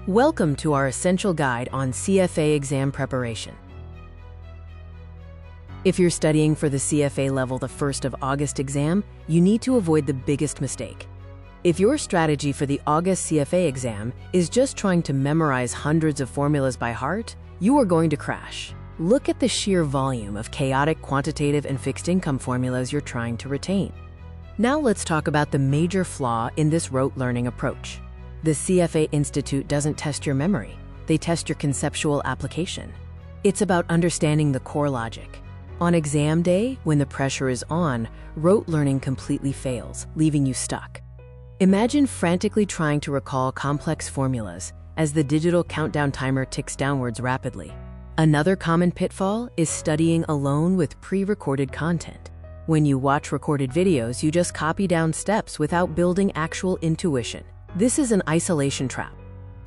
Welcome to our essential guide on CFA exam preparation. If you're studying for the CFA Level the 1st of August exam, you need to avoid the biggest mistake. If your strategy for the August CFA exam is just trying to memorize hundreds of formulas by heart, you are going to crash. Look at the sheer volume of chaotic quantitative and fixed income formulas you're trying to retain. Now let's talk about the major flaw in this rote learning approach. The CFA Institute doesn't test your memory, they test your conceptual application. It's about understanding the core logic. On exam day, when the pressure is on, rote learning completely fails, leaving you stuck. Imagine frantically trying to recall complex formulas as the digital countdown timer ticks downwards rapidly. Another common pitfall is studying alone with pre-recorded content. When you watch recorded videos, you just copy down steps without building actual intuition. This is an isolation trap.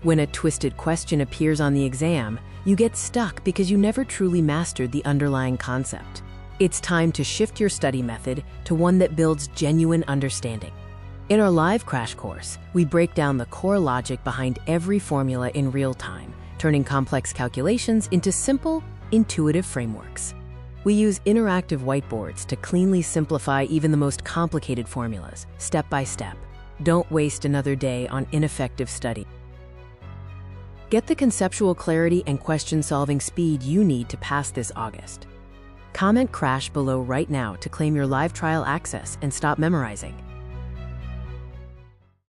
When a twisted question appears on the exam, you get stuck because you never truly mastered the underlying concept. It's time to shift your study method to one that builds genuine understanding. In our live crash course, we break down the core logic behind every formula in real time, turning complex calculations into simple, intuitive frameworks. We use interactive whiteboards to cleanly simplify even the most complicated formulas, step by step. Don't waste another day on ineffective study. Get the conceptual clarity and question-solving speed you need to pass this August. Comment CRASH below right now to claim your live trial access and stop memorizing.